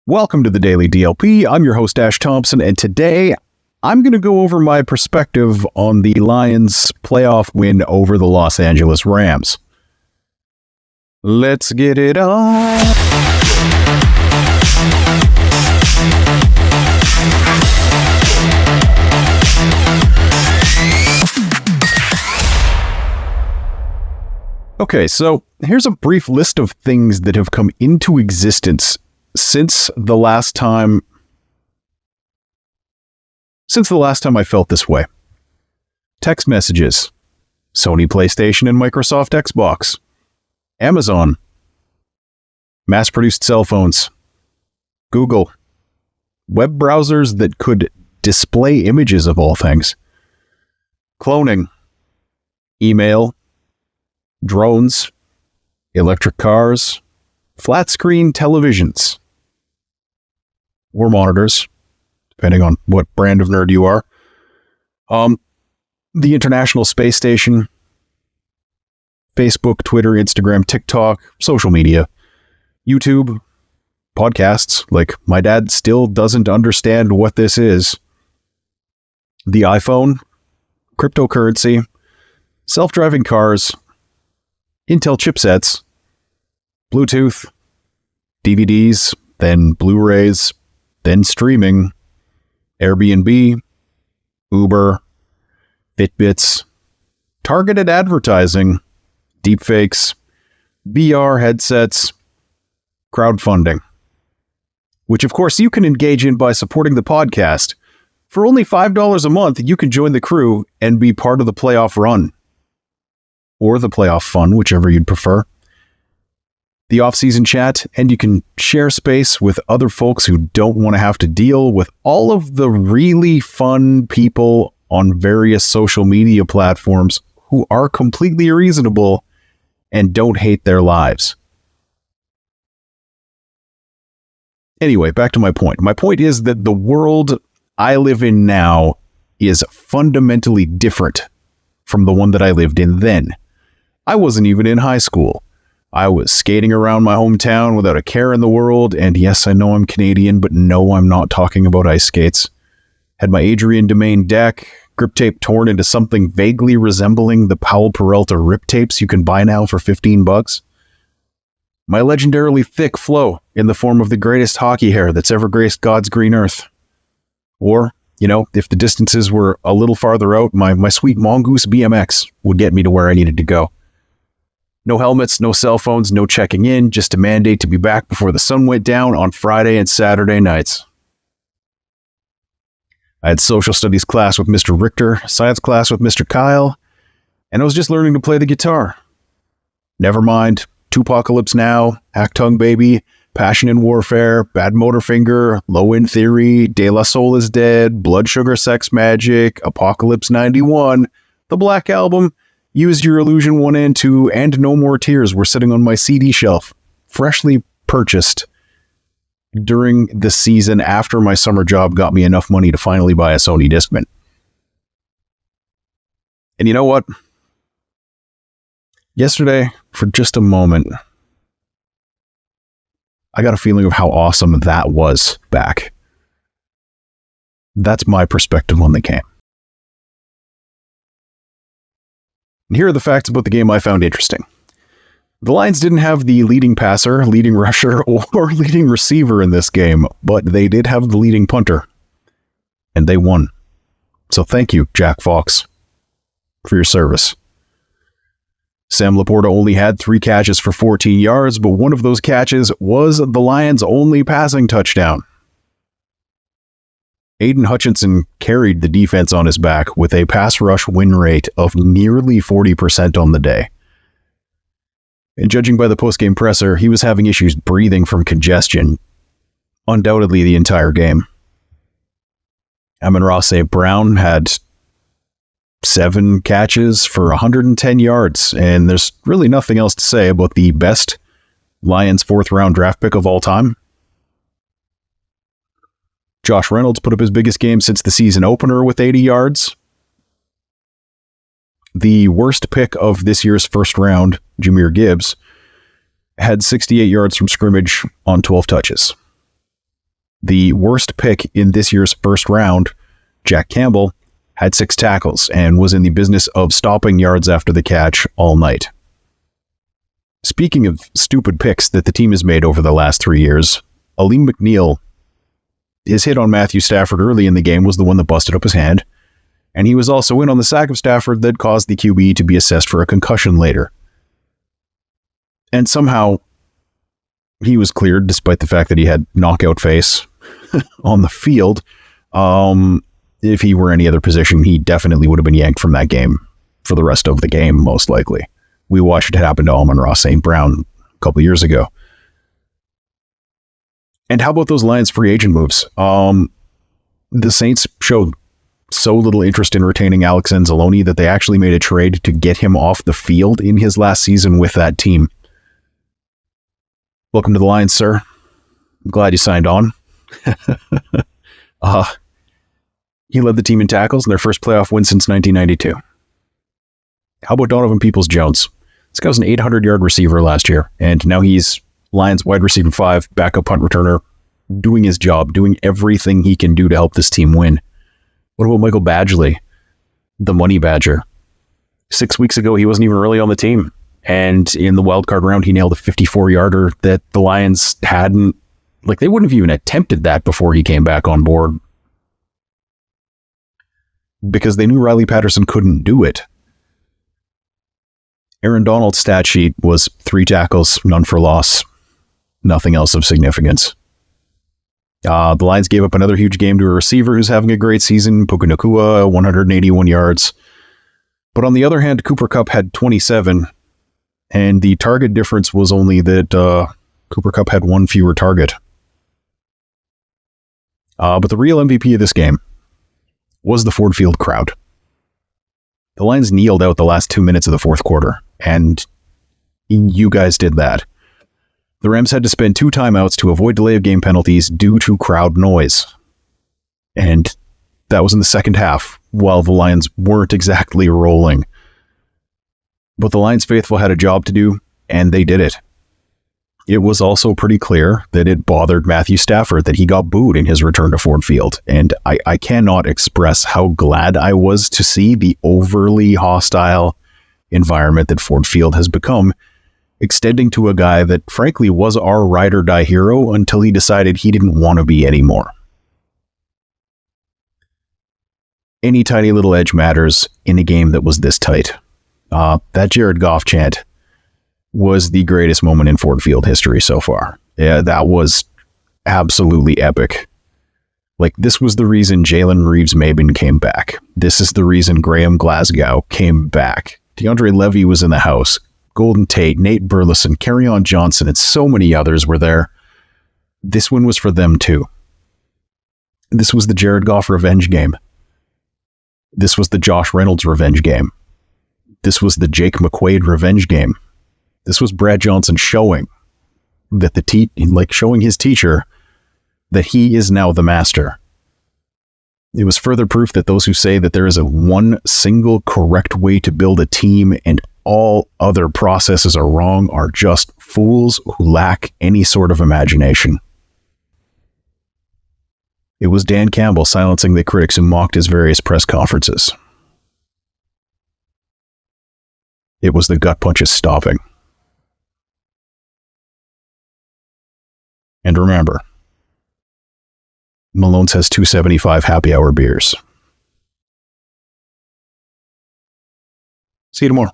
Welcome to the Daily DLP. I'm your host, Ash Thompson, and today I'm going to go over my perspective on the Lions' playoff win over the Los Angeles Rams. Let's get it on. Okay, so here's a brief list of things that have come into existence since the last time I felt this way. Text messages, Sony PlayStation and Microsoft Xbox, Amazon, mass-produced cell phones, Google, web browsers that could display images of all things, cloning, email, drones, electric cars, flat-screen televisions, or monitors, depending on what brand of nerd you are. The International Space Station, Facebook, Twitter, Instagram, TikTok, social media, YouTube, podcasts, like my dad still doesn't understand what this is, the iPhone, cryptocurrency, self-driving cars, Intel chipsets, Bluetooth, DVDs, then Blu-rays, then streaming, Airbnb, Uber, Fitbits, targeted advertising, deepfakes, VR headsets, crowdfunding, which of course you can engage in by supporting the podcast. For only $5 a month, you can join the crew and be part of the playoff run, or the playoff fun, whichever you'd prefer. The off-season chat, and you can share space with other folks who don't want to have to deal with all of the really fun people on various social media platforms who are completely reasonable and don't hate their lives. Anyway, back to my point. My point is that the world I live in now is fundamentally different from the one that I lived in then. I wasn't even in high school. I was skating around my hometown without a care in the world, and yes, I know I'm Canadian, but no, I'm not talking about ice skates. Had my Adrian Domain deck, grip tape torn into something vaguely resembling the Powell Peralta rip tapes you can buy now for $15. My legendarily thick flow in the form of the greatest hockey hair that's ever graced God's green earth. Or, if the distances were a little farther out, my sweet Mongoose BMX would get me to where I needed to go. No helmets, no cell phones, no checking in, just a mandate to be back before the sun went down on Friday and Saturday nights. I had social studies class with Mr. Richter, science class with Mr. Kyle, and I was just learning to play the guitar. Nevermind, Tupacalypse Now, Hack-Tongue Baby, Passion in Warfare, Bad Motor Finger, Low End Theory, De La Soul is Dead, Blood Sugar Sex Magic, Apocalypse 91, The Black Album, Used Your Illusion 1 and 2, and No More Tears were sitting on my CD shelf, freshly purchased during the season after my summer job got me enough money to finally buy a Sony Discman. And you know what? Yesterday, for just a moment, I got a feeling of how awesome that was back. That's my perspective on the game. And here are the facts about the game I found interesting. The Lions didn't have the leading passer, leading rusher, or leading receiver in this game, but they did have the leading punter. And they won. So thank you, Jack Fox, for your service. Sam Laporta only had 3 catches for 14 yards, but one of those catches was the Lions' only passing touchdown. Aiden Hutchinson carried the defense on his back with a pass rush win rate of nearly 40% on the day. And judging by the post-game presser, he was having issues breathing from congestion, undoubtedly the entire game. Amon-Ra St. Brown had 7 catches for 110 yards, and there's really nothing else to say about the best Lions 4th-round draft pick of all time. Josh Reynolds put up his biggest game since the season opener with 80 yards. The worst pick of this year's first round, Jahmyr Gibbs, had 68 yards from scrimmage on 12 touches. The worst pick in this year's first round, Jack Campbell, had 6 tackles and was in the business of stopping yards after the catch all night. Speaking of stupid picks that the team has made over the last 3 years, Aleem McNeil, his hit on Matthew Stafford early in the game was the one that busted up his hand, and he was also in on the sack of Stafford that caused the QB to be assessed for a concussion later. And somehow, he was cleared despite the fact that he had knockout face on the field. If he were any other position, he definitely would have been yanked from that game for the rest of the game, most likely. We watched it happen to Amon-Ra St. Brown a couple of years ago. And how about those Lions free agent moves? The Saints showed so little interest in retaining Alex Anzalone that they actually made a trade to get him off the field in his last season with that team. Welcome to the Lions, sir. I'm glad you signed on. He led the team in tackles in their first playoff win since 1992. How about Donovan Peoples-Jones? This guy was an 800-yard receiver last year, and now he's Lions wide receiver 5, backup punt returner, doing his job, doing everything he can do to help this team win. What about Michael Badgley, the money badger? 6 weeks ago, he wasn't even really on the team. And in the wildcard round, he nailed a 54-yarder that the Lions hadn't, they wouldn't have even attempted that before he came back on board. Because they knew Riley Patterson couldn't do it. Aaron Donald's stat sheet was 3 tackles, none for loss. Nothing else of significance. The Lions gave up another huge game to a receiver who's having a great season, Puka Nacua, 181 yards. But on the other hand, Cooper Kupp had 27, and the target difference was only that Cooper Kupp had 1 fewer target. But the real MVP of this game was the Ford Field crowd. The Lions kneeled out the last 2 minutes of the fourth quarter, and you guys did that. The Rams had to spend 2 timeouts to avoid delay of game penalties due to crowd noise. And that was in the second half, while the Lions weren't exactly rolling. But the Lions faithful had a job to do, and they did it. It was also pretty clear that it bothered Matthew Stafford that he got booed in his return to Ford Field. And I cannot express how glad I was to see the overly hostile environment that Ford Field has become, extending to a guy that frankly was our ride or die hero until he decided he didn't want to be anymore. Any tiny little edge matters in a game that was this tight. That Jared Goff chant was the greatest moment in Ford Field history so far. Yeah, that was absolutely epic. This was the reason Jalen Reeves-Maybin came back. This is the reason Graham Glasgow came back. DeAndre Levy was in the house. Golden Tate, Nate Burleson, Kerryon Johnson, and so many others were there. This one was for them too. This was the Jared Goff revenge game. This was the Josh Reynolds revenge game. This was the Jake McQuaid revenge game. This was Brad Johnson showing that showing his teacher that he is now the master. It was further proof that those who say that there is one single correct way to build a team and all other processes are wrong are just fools who lack any sort of imagination. It was Dan Campbell silencing the critics who mocked his various press conferences. It was the gut punches stopping. And remember, Malone's has $2.75 happy hour beers. See you tomorrow.